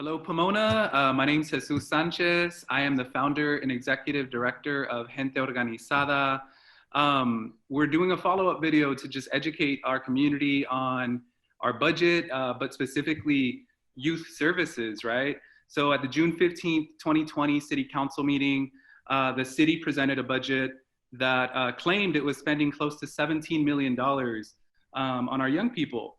Hello, Pomona. My name is Jesus Sanchez. I am the founder and executive director of Gente Organizada. We're doing a follow-up video to just educate our community on our budget, but specifically youth services, right? So at the June 15th, 2020 City Council meeting, the city presented a budget that claimed it was spending close to $17 million on our young people.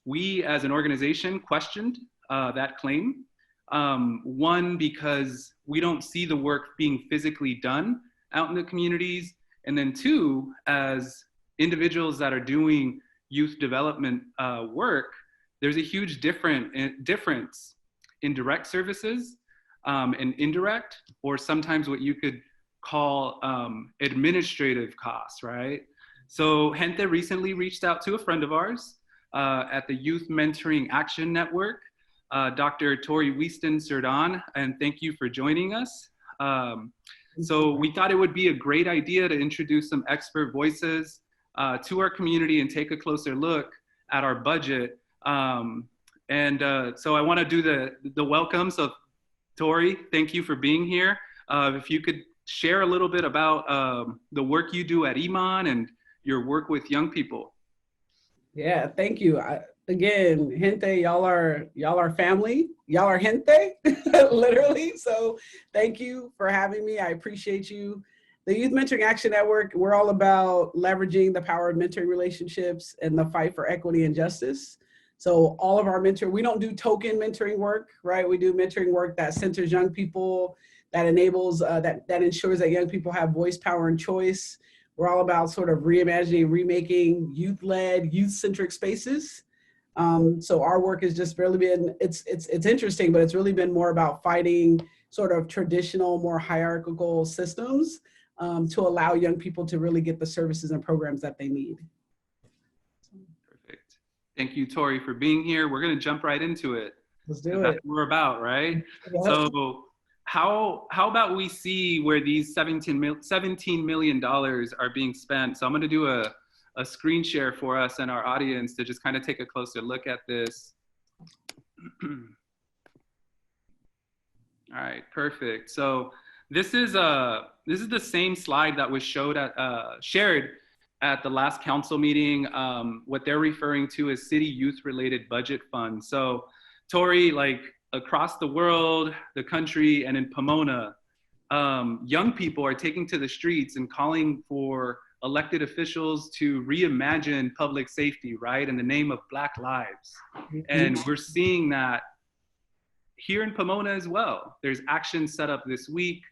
We, as an organization, questioned that claim. One, because we don't see the work being physically done out in the communities. And then two, as individuals that are doing youth development work, there's a huge difference in direct services and indirect, or sometimes what you could call administrative costs, right? So Gente recently reached out to a friend of ours at the Youth Mentoring Action Network, Dr. Torie Weiston-Serdan, and thank you for joining us. So we thought it would be a great idea to introduce some expert voices to our community and take a closer look at our budget. So I want to do the welcome. So Torie, thank you for being here. If you could share a little bit about the work you do at YMAN and your work with young people. Yeah, thank you. Again, Gente, y'all are family. Y'all are Gente, literally. So thank you for having me. I appreciate you. The Youth Mentoring Action Network, we're all about leveraging the power of mentoring relationships and the fight for equity and justice. So all of our we don't do token mentoring work, right? We do mentoring work that centers young people, that enables, that ensures that young people have voice, power, and choice. We're all about sort of reimagining, remaking youth-led, youth-centric spaces. So our work has just really been, it's interesting, but it's really been more about fighting sort of traditional, more hierarchical systems to allow young people to really get the services and programs that they need. Perfect. Thank you, Torie, for being here. We're going to jump right into it. Let's do it. That's what we're about, right? Yep. So how about we see where these $17 million are being spent? So I'm going to do a screen share for us and our audience to just kind of take a closer look at this. All right, perfect. So this is the same slide that was shared at the last council meeting. What they're referring to as city youth-related budget funds. So Torie, like across the world, the country, and in Pomona, young people are taking to the streets and calling for elected officials to reimagine public safety, right, in the name of Black lives. And we're seeing that here in Pomona as well. There's action set up this week.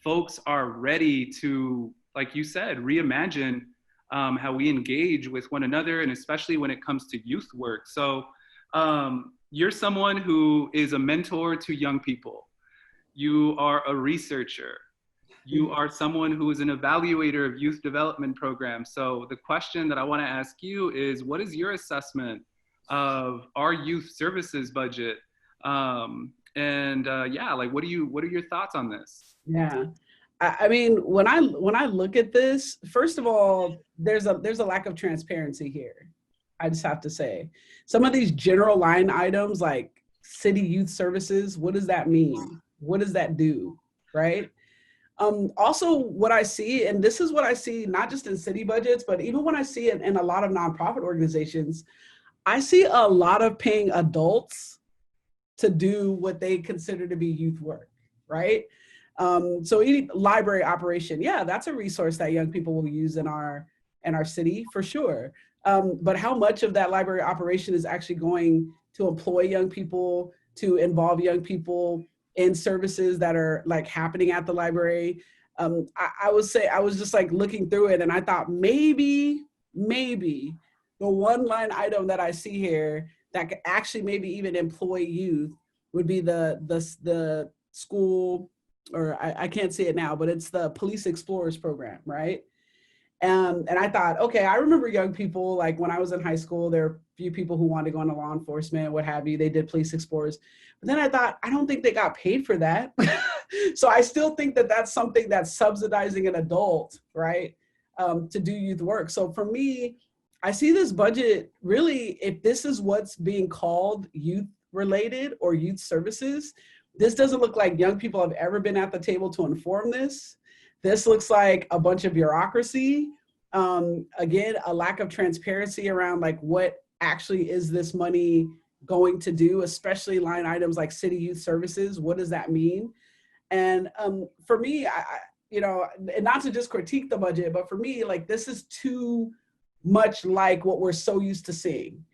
Folks are ready to, like you said, reimagine how we engage with one another, and especially when it comes to youth work. So you're someone who is a mentor to young people. You are a researcher. You are someone who is an evaluator of youth development programs. So the question that I want to ask you is, what is your assessment of our youth services budget? Yeah, like what are your thoughts on this? Yeah, I mean, when I look at this, first of all, there's a lack of transparency here. I just have to say, some of these general line items like city youth services, what does that mean? What does that do, right? Also, what I see, and this is what I see not just in city budgets, but even when I see it in a lot of nonprofit organizations, I see a lot of paying adults to do what they consider to be youth work, right? So any library operation, yeah, that's a resource that young people will use in our city for sure. But how much of that library operation is actually going to employ young people, to involve young people in services that are like happening at the library? I would say, I was just like looking through it and I thought maybe the one line item that I see here that could actually maybe even employ youth would be the school, or I can't see it now, but it's the Police Explorers program, right? And I thought, okay, I remember young people, like when I was in high school, there were a few people who wanted to go into law enforcement, what have you, they did Police Explorers. But then I thought, I don't think they got paid for that. So I still think that that's something that's subsidizing an adult, right, to do youth work. So for me, I see this budget really, if this is what's being called youth related or youth services. This doesn't look like young people have ever been at the table to inform this. This looks like a bunch of bureaucracy. Again, a lack of transparency around like what actually is this money going to do, especially line items like city youth services. What does that mean? And for me, you know, and not to just critique the budget, but for me, like this is too much like what we're so used to seeing.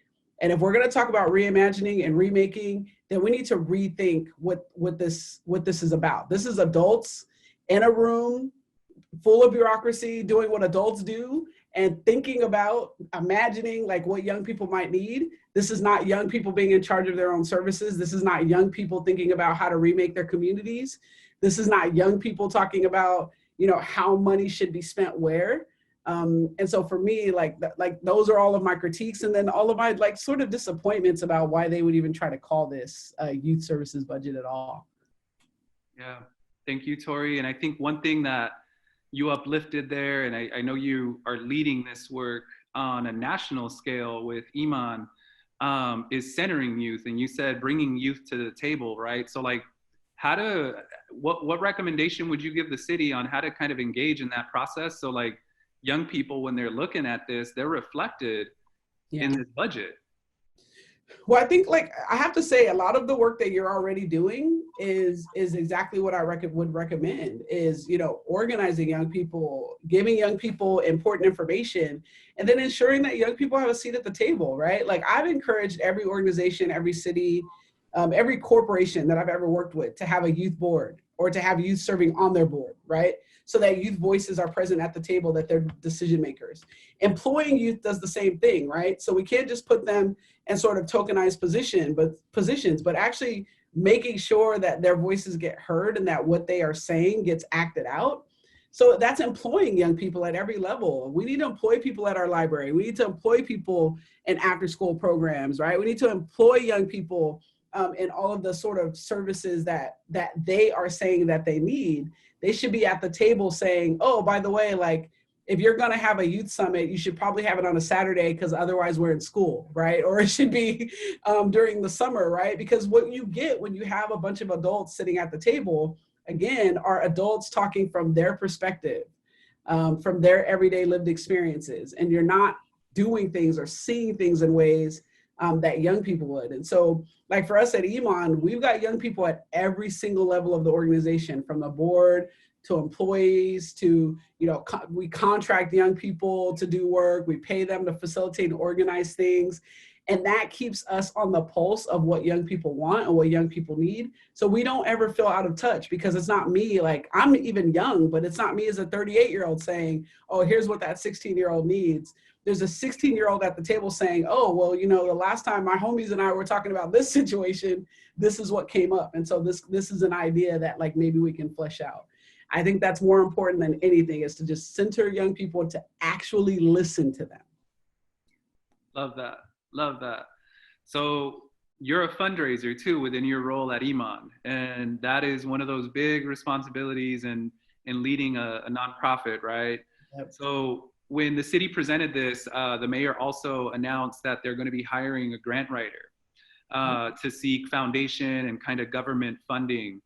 And if we're going to talk about reimagining and remaking, then we need to rethink what this is about. This is adults in a room full of bureaucracy doing what adults do and thinking about imagining like what young people might need. This is not young people being in charge of their own services. This is not young people thinking about how to remake their communities. This is not young people talking about, you know, how money should be spent where. And so for me, like those are all of my critiques, and then all of my like sort of disappointments about why they would even try to call this a youth services budget at all. Yeah, thank you, Torie. And I think one thing that you uplifted there, and I know you are leading this work on a national scale with YMAN, is centering youth. And you said bringing youth to the table, right? So like, what recommendation would you give the city on how to kind of engage in that process? So like, young people, when they're looking at this, they're reflected in this budget. Well, I think like I have to say a lot of the work that you're already doing is exactly what I would recommend is, you know, organizing young people, giving young people important information, and then ensuring that young people have a seat at the table, right? Like I've encouraged every organization, every city, every corporation that I've ever worked with to have a youth board or to have youth serving on their board, right? So that youth voices are present at the table, that they're decision makers. Employing youth does the same thing, right? So we can't just put them in sort of tokenized positions, but actually making sure that their voices get heard and that what they are saying gets acted out. So that's employing young people at every level. We need to employ people at our library. We need to employ people in after school programs, right? We need to employ young people in all of the sort of services that they are saying that they need. They should be at the table saying, oh, by the way, like if you're going to have a youth summit, you should probably have it on a Saturday because otherwise we're in school, right? Or it should be during the summer, right? Because what you get when you have a bunch of adults sitting at the table, again, are adults talking from their perspective, from their everyday lived experiences. And you're not doing things or seeing things in ways that young people would. And so like for us at YMAN, we've got young people at every single level of the organization, from the board to employees to, you know, we contract young people to do work. We pay them to facilitate and organize things. And that keeps us on the pulse of what young people want and what young people need. So we don't ever feel out of touch, because it's not me, like I'm even young, but it's not me as a 38-year-old saying, oh, here's what that 16-year-old needs. There's a 16-year-old at the table saying, oh, well, you know, the last time my homies and I were talking about this situation, this is what came up. And so this is an idea that like maybe we can flesh out. I think that's more important than anything, is to just center young people to actually listen to them. Love that. Love that. So you're a fundraiser too within your role at YMAN. And that is one of those big responsibilities in leading a nonprofit, right? Yep. So when the city presented this, the mayor also announced that they're going to be hiring a grant writer to seek foundation and kind of government funding.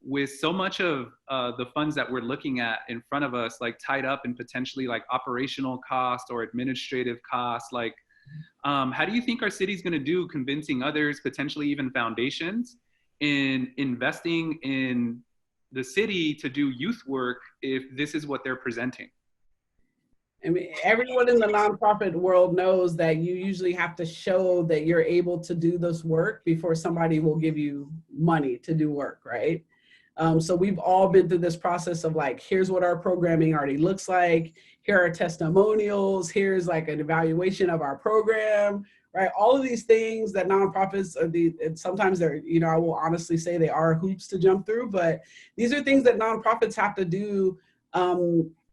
With so much of the funds that we're looking at in front of us, like tied up in potentially like operational cost or administrative costs, like how do you think our city's going to do convincing others, potentially even foundations, in investing in the city to do youth work if this is what they're presenting? I mean, everyone in the nonprofit world knows that you usually have to show that you're able to do this work before somebody will give you money to do work, right? So we've all been through this process of like, here's what our programming already looks like. Here are testimonials. Here's like an evaluation of our program, right? All of these things that nonprofits and sometimes they're, you know, I will honestly say they are hoops to jump through, but these are things that nonprofits have to do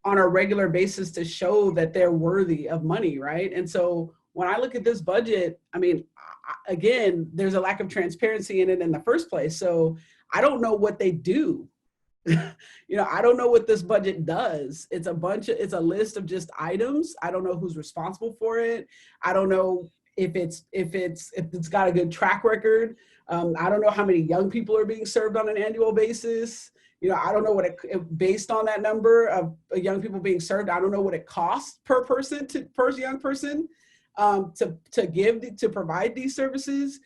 on a regular basis to show that they're worthy of money, right? And so when I look at this budget, I mean, again, there's a lack of transparency in it in the first place. So I don't know what they do. You know, I don't know what this budget does. It's a list of just items. I don't know who's responsible for it. I don't know if it's got a good track record. I don't know how many young people are being served on an annual basis. I don't know what based on that number of young people being served, I don't know what it costs per young person to provide these services.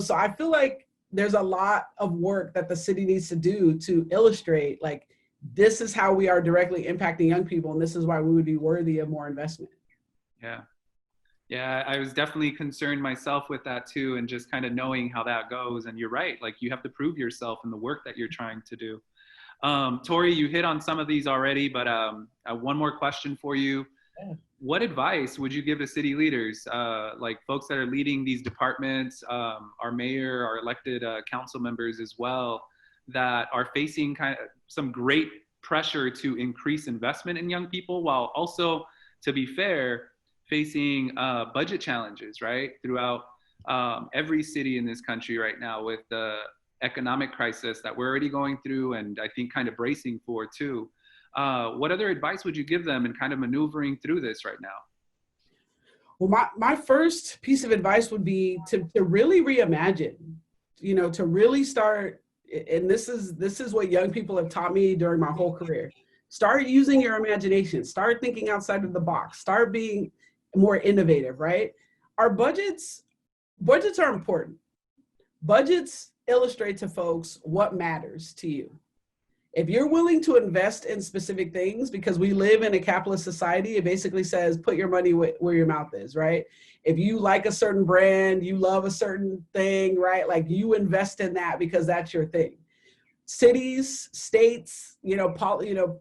So I feel like there's a lot of work that the city needs to do to illustrate, like, this is how we are directly impacting young people, and this is why we would be worthy of more investment. Yeah. Yeah, I was definitely concerned myself with that too, and just kind of knowing how that goes. And you're right, like, you have to prove yourself in the work that you're trying to do. Torie, you hit on some of these already, but one more question for you. Yeah. What advice would you give to city leaders, like folks that are leading these departments, our mayor, our elected council members as well, that are facing kind of some great pressure to increase investment in young people, while also, to be fair, facing budget challenges, right, throughout every city in this country right now, with the economic crisis that we're already going through, and I think kind of bracing for too. What other advice would you give them in kind of maneuvering through this right now? Well, my first piece of advice would be to really reimagine, to really start, and this is what young people have taught me during my whole career. Start using your imagination, start thinking outside of the box, start being more innovative, right? Our budgets are important. Budgets illustrate to folks what matters to you. If you're willing to invest in specific things, because we live in a capitalist society, it basically says, put your money where your mouth is, right? If you like a certain brand, you love a certain thing, right? Like, you invest in that because that's your thing. Cities, states,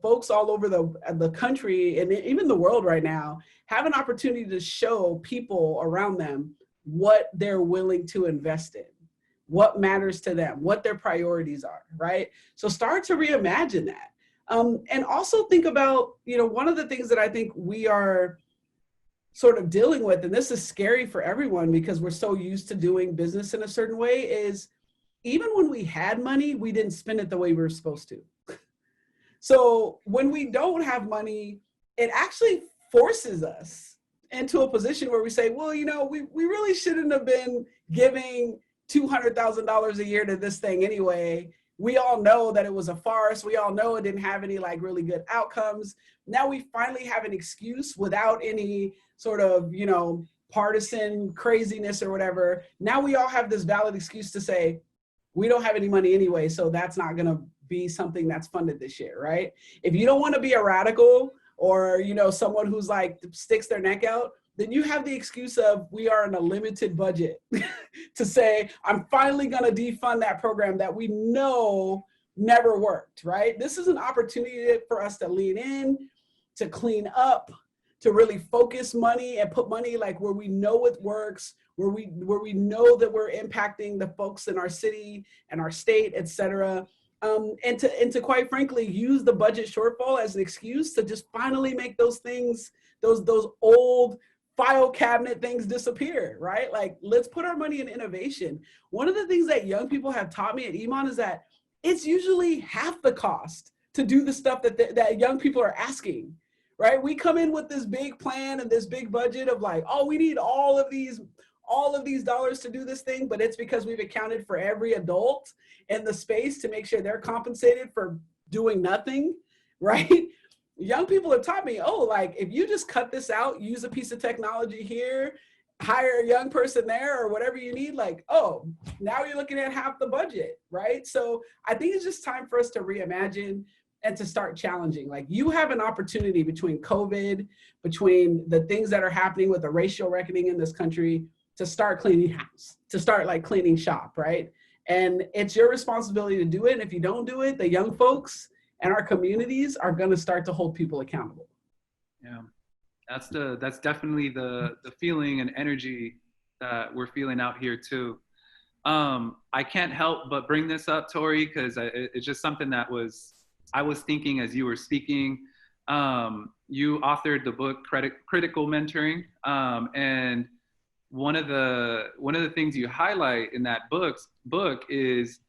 folks all over the country and even the world right now have an opportunity to show people around them what they're willing to invest in, what matters to them, what their priorities are, right? So start to reimagine that. And also think about, one of the things that I think we are sort of dealing with, and this is scary for everyone because we're so used to doing business in a certain way, is even when we had money, we didn't spend it the way we were supposed to. So when we don't have money, it actually forces us into a position where we say, well, we really shouldn't have been giving $200,000 a year to this thing anyway. We all know that it was a farce. We all know it didn't have any really good outcomes. Now we finally have an excuse without any sort of, partisan craziness or whatever. Now we all have this valid excuse to say, we don't have any money anyway, so that's not going to be something that's funded this year, right? If you don't want to be a radical or, someone who's sticks their neck out, then you have the excuse of, we are in a limited budget to say, I'm finally going to defund that program that we know never worked, right? This is an opportunity for us to lean in, to clean up, to really focus money and put money where we know it works, where we know that we're impacting the folks in our city and our state, et cetera. And to quite frankly, use the budget shortfall as an excuse to just finally make those things, those old file cabinet things disappear, right? Let's put our money in innovation. One of the things that young people have taught me at YMAN is that it's usually half the cost to do the stuff that young people are asking, right? We come in with this big plan and this big budget of we need all of these dollars to do this thing, but it's because we've accounted for every adult in the space to make sure they're compensated for doing nothing, right? Young people have taught me, if you just cut this out, use a piece of technology here, hire a young person there or whatever you need, now you're looking at half the budget, right? So I think it's just time for us to reimagine and to start challenging. You have an opportunity between COVID, between the things that are happening with the racial reckoning in this country, to start cleaning house, to start cleaning shop, right? And it's your responsibility to do it. And if you don't do it, the young folks and our communities are going to start to hold people accountable. Yeah, that's definitely the feeling and energy that we're feeling out here too. I can't help but bring this up, Torie, because it's just something that I was thinking as you were speaking. You authored the book Critical Mentoring, and one of the things you highlight in that book is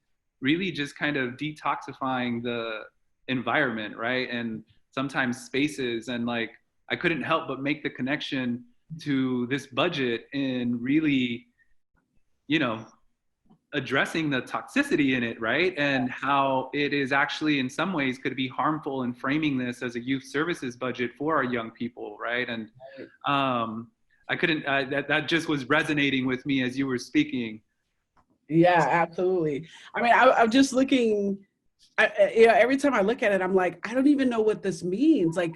really just kind of detoxifying the environment, right? And sometimes spaces, and I couldn't help but make the connection to this budget in really, you know, addressing the toxicity in it, right? And how it is actually in some ways could be harmful in framing this as a youth services budget for our young people, right? And I couldn't, that just was resonating with me as you were speaking. Yeah, absolutely. I mean, I'm just looking, every time I look at it, I'm like, I don't even know what this means. Like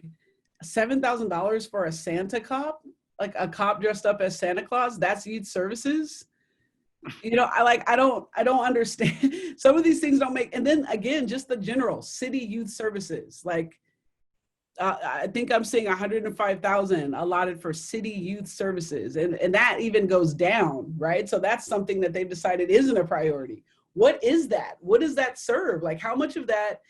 $7,000 for a Santa cop, like a cop dressed up as Santa Claus, that's youth services. I don't understand. Some of these things don't make, and then again, just the general city youth services, like, I think I'm seeing 105,000 allotted for city youth services, and that even goes down, right? So that's something that they've decided isn't a priority. What is that? What does that serve? Like, how much of that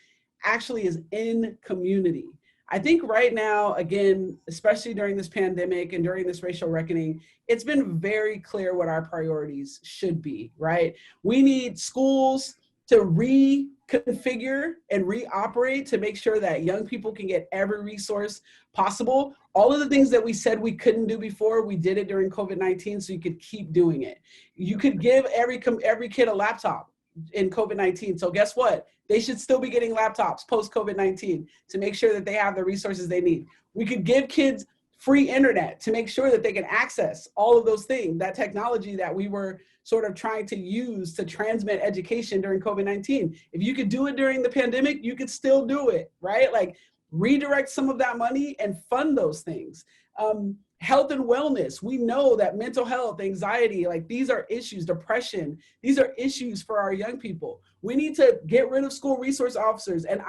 actually is in community? I think right now, again, especially during this pandemic and during this racial reckoning, it's been very clear what our priorities should be, right? We need schools to reconfigure and reoperate to make sure that young people can get every resource possible. All of the things that we said we couldn't do before, we did it during COVID-19, so you could keep doing it. You could give every kid a laptop in COVID-19. So guess what? They should still be getting laptops post-COVID-19 to make sure that they have the resources they need. We could give kids free internet to make sure that they can access all of those things, that technology that we were sort of trying to use to transmit education during COVID-19. If you could do it during the pandemic, you could still do it, right? Like, redirect some of that money and fund those things. Health and wellness. We know that mental health, anxiety, like, these are issues, depression, these are issues for our young people. We need to get rid of school resource officers. And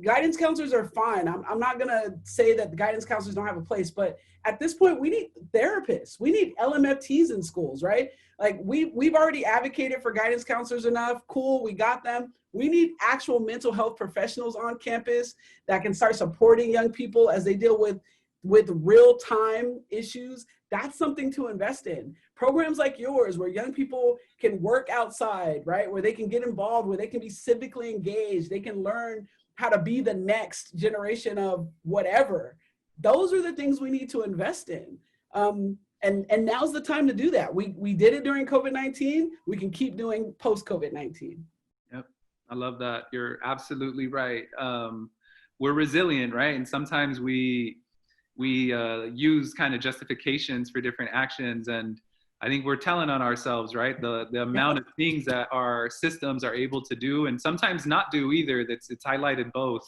guidance counselors are fine. I'm not gonna say that the guidance counselors don't have a place, but at this point, we need therapists. We need LMFTs in schools, right? Like, we've already advocated for guidance counselors enough. Cool, we got them. We need actual mental health professionals on campus that can start supporting young people as they deal with real-time issues. That's something to invest in. Programs like yours, where young people can work outside, right? Where they can get involved, where they can be civically engaged, they can learn how to be the next generation of whatever. Those are the things we need to invest in. And now's the time to do that. We did it during COVID-19. We can keep doing post-COVID-19. Yep, I love that. You're absolutely right. We're resilient, right? And sometimes we use kind of justifications for different actions, and I think we're telling on ourselves, right? The amount of things that our systems are able to do, and sometimes not do either. It's highlighted both.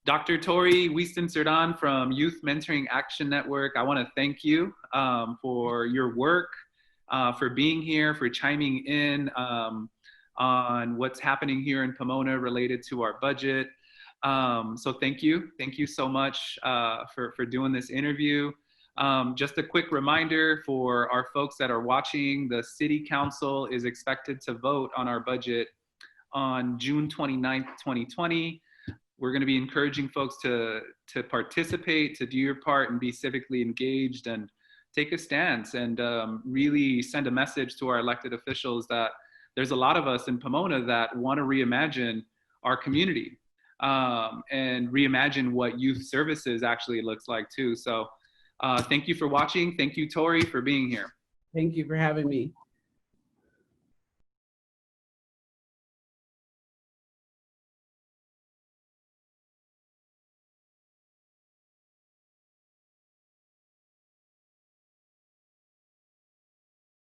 Dr. Torie Weiston-Serdan from Youth Mentoring Action Network, I want to thank you for your work, for being here, for chiming in on what's happening here in Pomona related to our budget. So thank you so much for doing this interview. Just a quick reminder for our folks that are watching, the City Council is expected to vote on our budget on June 29th, 2020. We're going to be encouraging folks to participate, to do your part and be civically engaged and take a stance and really send a message to our elected officials that there's a lot of us in Pomona that want to reimagine our community and reimagine what youth services actually looks like too. So thank you for watching. Thank you, Torie, for being here. Thank you for having me.